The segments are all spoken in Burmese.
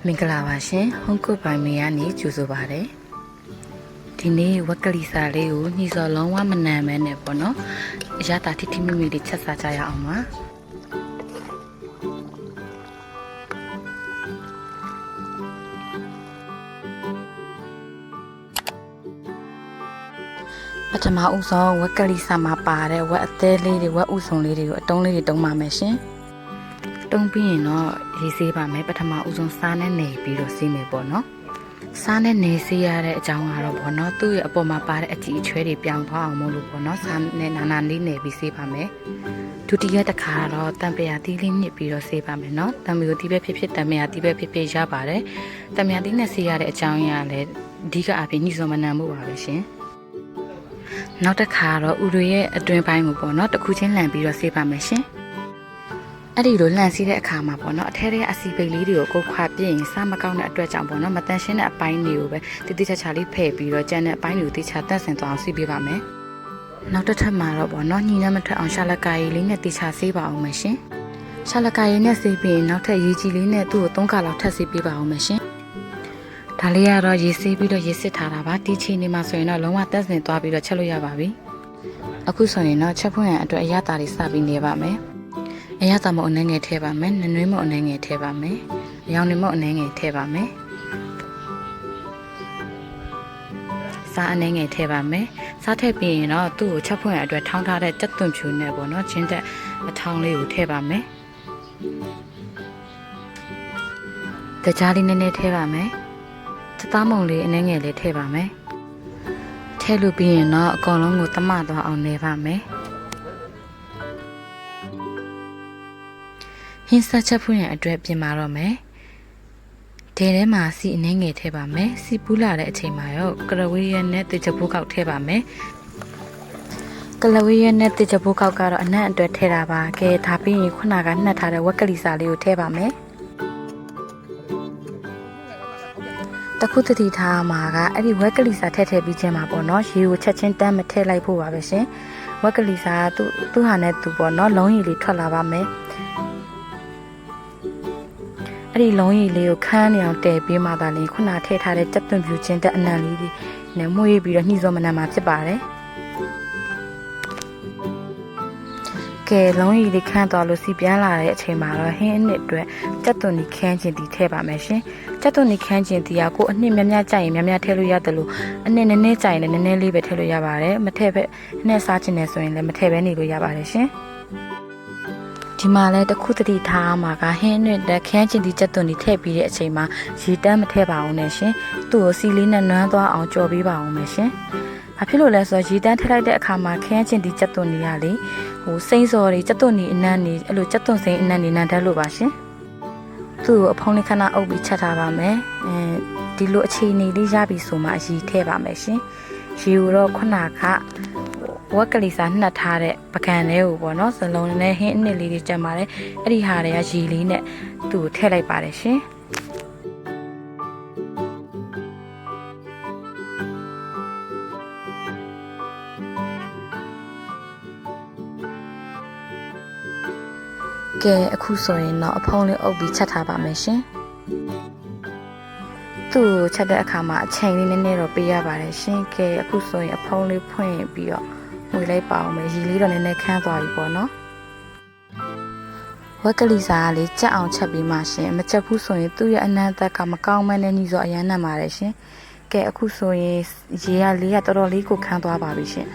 မင်္ဂလာပါရှင်ဟုံးကုတ်ပိုင်မေကနေကြိုဆိုပါရစေဒီနေ့ဝက်ကလီစာလေးကိုညှိစော်လုံးဝမနံမဲနဲ့ပေါ့နော်အရသာထိထိမိမိလေးချက်စားကြရအောင်ပါပထမဦးဆုံးဝက်ကလီစာမှာပါတဲ့ဝက်အသေးလေးတွေဝက်ဥဆောင်လေးတွေကိုအတုံးလေးတွေတုံးပါမယ်ရှင်တုံးပြီးရင်တော့ရေးစေးပါမယ်ပထမဦးဆုံးစားနဲ့နေပြီးတော့စီးမယ်ပေါ့နော်စားနဲ့နေစေးရတဲ့အကြောင်းကတော့ပေါ့နော်သူ့ရဲ့အပေါ်မှာပါတဲ့အကြည့်အချွဲတွေပြောင်းသွားအောင်မို့လို့ပေါ့နော်စားနဲ့နာလေးနေပြီးစေးပါမယ်ဒုတိယတစ်ခါတော့တံပရာသီးလေးညစ်ပြီးတော့စေးပါမယ်နော်တံပရာသီးပဲဖြစ်ဖြစ်တံပရာသီးပဲဖြစ်ဖြစ်ရပါတယ်တံပရာသီးနဲ့စေးရတဲ့အကြောင်းရလည်းအဓိကအဖြစ်ညှိစော်မနှံမှုပါပဲရှင်နောက်တစ်ခါတော့ဥရရဲ့အတွင်းပိုင်းကိုပေါ့နော်တစ်ခုချင်းလှန်ပြီးတော့စေးပါမယ်ရှင်အဲ့ဒီလိုလှန်စီးတဲ့အခါမှာပေါ့နော်အထဲထဲအစီပိတ်လေးတွေကိုကုတ်ခွာပြည့်ရင်စားမကောင်းတဲ့အတွက်ကြောင့်ပေါ့နော်မတန်ရှင်းတဲ့အပိုင်းတွေကိုပဲတိတိကျကျလေးဖယ်ပြီးတော့ကျန်တဲ့အပိုင်းတွေကိုတိကျတန့်စင်သွားအောင်စီးပေးပါမယ်နောက်တစ်ထပ်မှာတော့ပေါ့နော်ညီနှမထွက်အောင်ရှာလက်ကာရီလေးနဲ့တိကျဆေးပါအောင်မယ်ရှင်ရှာလက်ကာရီနဲ့ဆေးပြီးရင်နောက်ထပ်ရေကြီးလေးနဲ့သူ့ကို3ခါလောက်ထပ်ဆေးပေးပါအောင်မယ်ရှင်ဒါလေးကတော့ရေဆေးပြီးတော့ရေစစ်ထားတာပါတီချီနေမှာဆိုရင်တော့လုံးဝတန့်စင်သွားပြီးတော့ချက်လို့ရပါပြီအခုဆိုရင်တော့ချက်ဖွင့်ရန်အတွက်အရသာတွေစပြီးနေပါမယ်အရသာမအနှဲငယ်ထည့်ပါမယ်နနွေးမအနှဲငယ်ထည့်ပါမယ်အယောင်နေမအနှဲငယ်ထည့်ပါမယ်စားအနှဲငယ်ထည့်ပါမယ်စားထည့်ပြီးရင်တော့သူ့ကိုချက်ဖွင့်ရအတွက်ထောင်းထားတဲ့ကြက်သွန်ဖြူနဲ့ပေါ့နော်ချင်းတက်အထောင်းလေးကိုထည့်ပါမယ်တကြားလေးနည်းနည်းထည့်ပါမယ်ချက်သားမုံလေးအနှဲငယ်လေးထည့်ပါမယ်ထည့်လို့ပြီးရင်တော့အကောင်လုံးကိုတမသွားအောင်နေပါမယ်ဟင်းစားချက်ဖွင့်ရအတွက်ပြင်ပါတော့မယ်ဒဲထဲမှာစီအနှင်းငယ်ထည့်ပါမယ်စီပူးလာတဲ့အချိန်မှာရောကလဝေးရဲနဲ့တေချပိုးကောက်ထည့်ပါမယ်ကလဝေးရဲနဲ့တေချပိုးကောက်ကတော့အနံ့အတွက်ထည့်တာပါကဲဒါပြီးရင်ခုနကနှက်ထားတဲ့ဝက်ကလီစာလေးကိုထည့်ပါမယ်တခုတတိထားမှာကအဲ့ဒီဝက်ကလီစာထည့်ပြီးချင်းမှာပေါ့နော်ရေကိုချက်ချင်းတန်းမထည့်လိုက်ဖို့ပါပဲရှင်ဝက်ကလီစာကသူ့ဟာနဲ့သူပေါ့နော်လုံးရည်လေးထွက်လာပါမယ်အဲ့ဒီလုံးရည်လေးကိုခန်းနေအောင်တည်ပေးမှသာလေခုနထည့်ထားတဲ့ကြက်သွန်ဖြူချင်းတဲ့အနံလေးတွေနဲ့မှုရေးပြီးတော့ညှိစောမနှံမှာဖြစ်ပါတယ်ကဲလုံးရည်လေးခန်းသွားလို့စီပြန်လာတဲ့အချိန်မှာတော့ဟင်းအနှစ်အတွက်ကြက်သွန်ဒီခန်းချင်းတီထည့်ပါမယ်ရှင်ကြက်သွန်ဒီခန်းချင်းတီကကိုအနှစ်များများကြိုက်ရင်များများထည့်လို့ရတယ်လို့အနှစ်နည်းနည်းကြိုက်ရင်လည်းနည်းနည်းလေးပဲထည့်လို့ရပါတယ်မထည့်ပဲနဲ့စားချင်တယ်ဆိုရင်လည်းမထည့်ပဲနေလို့ရပါတယ်ရှင်ဒီမှာလဲတခုတတိထားမှာကဟင်းနဲ့ခန်းချင်းဒီကြက်သွန်ဒီထည့်ပြီးတဲ့အချိန်မှာရေတန်းမထည့်ပါအောင်နဲ့ရှင်သူ့ကိုစီလေးနဲ့နွမ်းသွားအောင်ကြော်ပေးပါအောင်မယ်ရှင်ဘာဖြစ်လို့လဲဆိုတော့ရေတန်းထည့်လိုက်တဲ့အခါမှာခန်းချင်းဒီကြက်သွန်ဒီကလေဟိုစိမ့်စော်တွေကြက်သွန်ဒီအနံ့နေအဲ့လိုကြက်သွန်စိမ့်အနံ့နေနန်းတက်လို့ပါရှင်သူ့ကိုအဖုံးလေးခဏအုပ်ပြီးချက်ထားပါမယ်ဒီလိုအခြေအနေလေးရပြီဆိုမှရေထည့်ပါမယ်ရှင်ရေကိုတော့ခုနကဝက်ကလေးစာနှက်ထားတဲ့ပကံလေးကိုပေါ့နော်စလုံးနဲ့ဟင်းအနှစ်လေးတွေကျန်ပါတယ်အဲ့ဒီဟာတွေကရေလေးနဲ့သူ့ကိုထည့်လိုက်ပါတယ်ရှင်ကဲအခုဆိုရင်တော့အဖုံးလေးအုပ်ပြီးချက်ထားပါမယ်ရှင်သူ့ကိုချက်တဲ့အခါမှာအချိန်လေးနည်းနည်းတော့ပေးရပါတယ်ရှင်ကဲအခုဆိုရင်အဖုံးလေးဖွင့်ပြီးတော့ငွေလိုက်ပါအောင်မယ်ရီလေးတော့နည်းနည်းခန်းသွားပြီပေါ့နော်ဝက်ကလီစာကလေကြက်အောင်ချက်ပြီးမှရှင်မချက်ဘူးဆိုရင်သူ့ရဲ့အနံ့သက်ကမကောင်းမနဲ့ညီစောအရန်နဲ့ပါတယ်ရှင်ကဲအခုဆိုရင်ရေကလေးကတော်တော်လေးကိုခန်းသွားပါပြီရှင်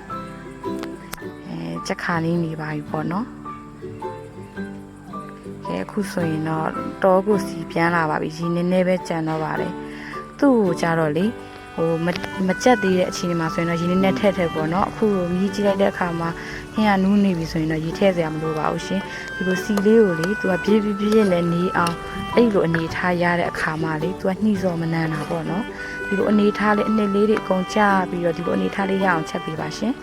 ချက်ခါလေးနေပါပြီပေါ့နော်ကဲအခုဆိုရင်တော့တောကိုစီပြန်လာပါပြီရေနည်းနည်းပဲကြံတော့ပါတယ်သူ့ကိုကြတော့လေဟိုမကြက်သေးတဲ့အချိန်မှာဆိုရင်တော့ရေနည်းနည်းထည့်ပေါ့နော်အခုမြည်ကြည့်လိုက်တဲ့အခါမှာဟင်းကနူးနေပြီဆိုရင်တော့ရေထည့်စရာမလိုပါဘူးရှင်ဒီလိုစီလေးကိုလေသူကပြေးနဲ့နေအောင်အဲ့လိုအနေထားရတဲ့အခါမှာလေသူကနှီးစော်မနှံတာပေါ့နော်ဒီလိုအနေထားလေးအနှစ်လေးတွေအကုန်ကျပြီးတော့ဒီလိုအနေထားလေးရအောင်ချက်ပေးပါရှင်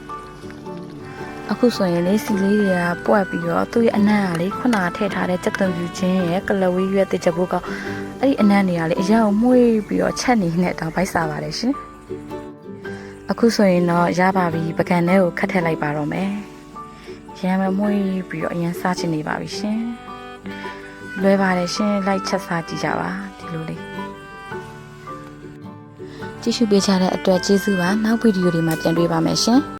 အခုဆိုရင်လေစီလေးတွေကပွက်ပြီးတော့သူ့ရဲ့အနံ့ကလေခုနထည့်ထားတဲ့ကြက်သွန်ဖြူချင်းရဲ့ကလဝေးရွက်တဲ့ချက်ဖို့ကအဲ့ဒီအနံ့တွေကလေအရင်ကမှုေးပြီးတော့ချက်နေနဲ့တောင်ပိုက်စားပါတယ်ရှင်အခုဆိုရင်တော့ရပါပြီပကံထဲကိုခတ်ထည့်လိုက်ပါတော့မယ်ရမ်းမမှုေးပြီးတော့အရင်စားချင်နေပါပြီရှင်လွယ်ပါတယ်ရှင်လိုက်ချက်စားကြည့်ကြပါဒီလိုလေး ကြည့်ရှုပေးကြတဲ့အတွက်ကျေးဇူးပါနောက်ဗီဒီယိုတွေမှာပြန်တွေ့ပါမယ်ရှင်